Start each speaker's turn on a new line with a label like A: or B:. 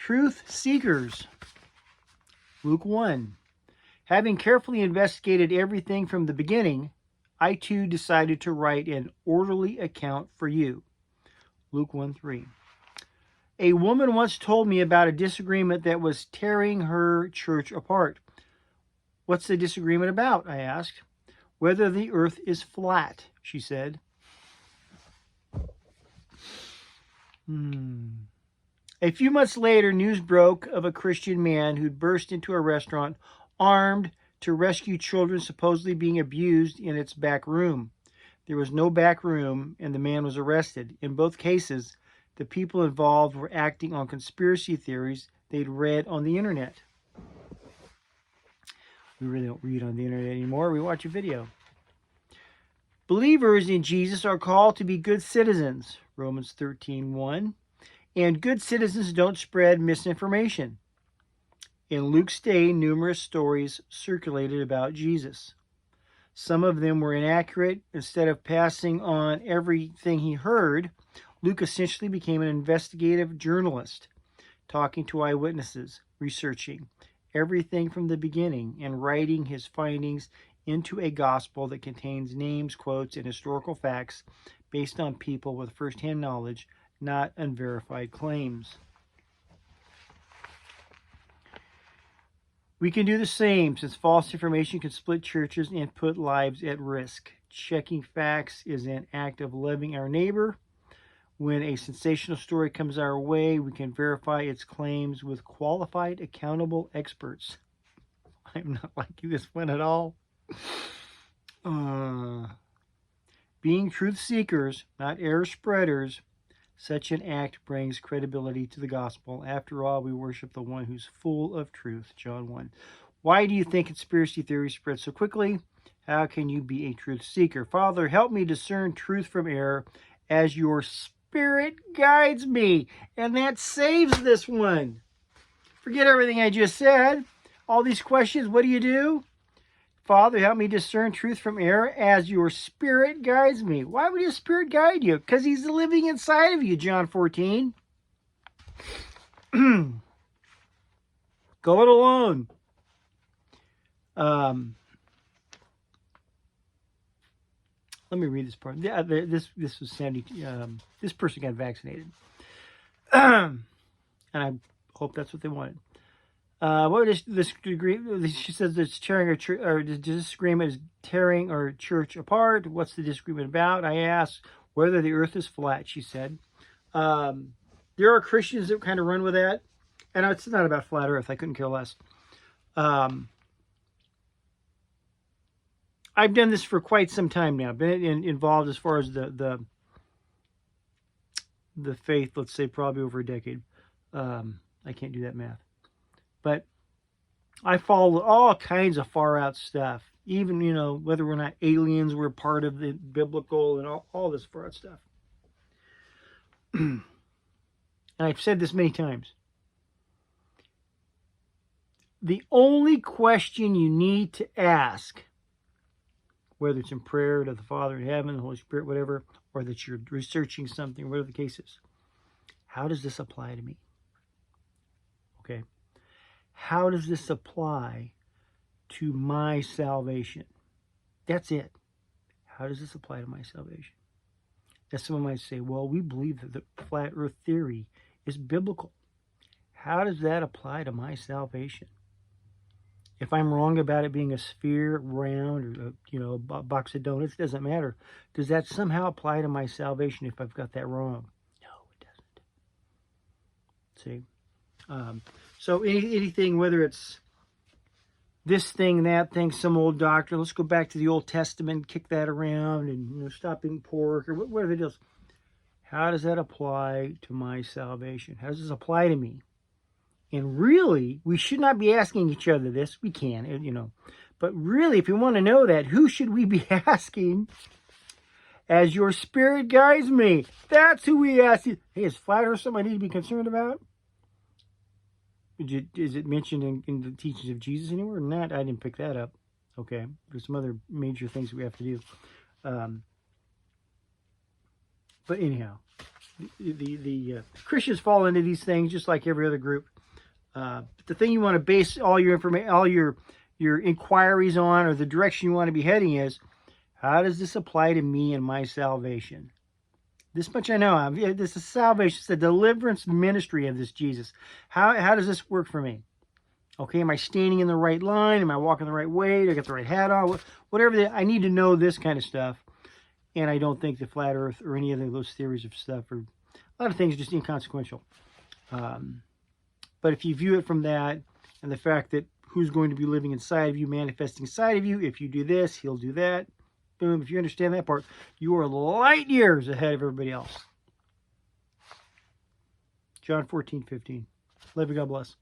A: Truth seekers. Luke 1. Having carefully investigated everything from the beginning, I too decided to write an orderly account for you. Luke 1:3. A woman once told me about a disagreement that was tearing her church apart. What's the disagreement about? I asked. Whether the earth is flat, she said. A few months later, news broke of a Christian man who'd burst into a restaurant armed to rescue children supposedly being abused in its back room. There was no back room, and the man was arrested. In both cases, the people involved were acting on conspiracy theories they'd read on the internet. We really don't read on the internet anymore. We watch a video. Believers in Jesus are called to be good citizens, Romans 13:1. And good citizens don't spread misinformation. In Luke's day, numerous stories circulated about Jesus. Some of them were inaccurate. Instead of passing on everything he heard, Luke essentially became an investigative journalist, talking to eyewitnesses, researching everything from the beginning, and writing his findings into a gospel that contains names, quotes, and historical facts based on people with first-hand knowledge, not unverified claims. We can do the same, since false information can split churches and put lives at risk. Checking facts is an act of loving our neighbor. When a sensational story comes our way, we can verify its claims with qualified, accountable experts. I'm not liking this one at all. Being truth seekers, not error spreaders, such an act brings credibility to the gospel. After all, we worship the one who's full of truth. John 1. Why do you think conspiracy theories spread so quickly? How can you be a truth seeker? Father, help me discern truth from error as your Spirit guides me. And that saves this one. Forget everything I just said. All these questions, what do? Father, help me discern truth from error as your Spirit guides me. Why would your Spirit guide you? Because he's living inside of you, John 14. Go it alone. Let me read this part. This was Sandy. This person got vaccinated. And I hope that's what they wanted. What is this degree? She says it's tearing or the disagreement is tearing our church apart. What's the disagreement about? I asked whether the earth is flat, she said. There are Christians that kind of run with that. And it's not about flat earth. I couldn't care less. I've done this for quite some time now. Been involved as far as the faith, let's say probably over a decade. I can't do that math. But I follow all kinds of far out stuff. Even, whether or not aliens were part of the biblical and all this far out stuff. And I've said this many times. The only question you need to ask, whether it's in prayer to the Father in heaven, the Holy Spirit, whatever, or that you're researching something, whatever the case is, how does this apply to me? Okay. How does this apply to my salvation? That's it. How does this apply to my salvation? As someone might say, well, we believe that the flat earth theory is biblical. How does that apply to my salvation? If I'm wrong about it being a sphere, round, or a box of donuts, doesn't matter. Does that somehow apply to my salvation if I've got that wrong? No, it doesn't. See? So anything, whether it's this thing, that thing, some old doctrine, let's go back to the Old Testament, kick that around, and stop eating pork, or whatever it is. How does that apply to my salvation? How does this apply to me? And really, we should not be asking each other this. We can, But really, if we want to know that, who should we be asking? As your Spirit guides me. That's who we ask. Hey, is flat earth something I need to be concerned about? Is it mentioned in the teachings of Jesus anywhere? Not. I didn't pick that up. Okay. There's some other major things we have to do. But anyhow, the Christians fall into these things just like every other group. The thing you want to base all your information, all your inquiries on, or the direction you want to be heading is, how does this apply to me and my salvation? This much I know. This is salvation. It's the deliverance ministry of this Jesus. How does this work for me? Okay, am I standing in the right line? Am I walking the right way? Do I got the right hat on? Whatever. I need to know this kind of stuff. And I don't think the flat earth or any of those theories of stuff, or a lot of things, are just inconsequential. But if you view it from that, and the fact that who's going to be living inside of you, manifesting inside of you, if you do this, he'll do that. Boom. If you understand that part, you are light years ahead of everybody else. John 14:15. Love you. God bless.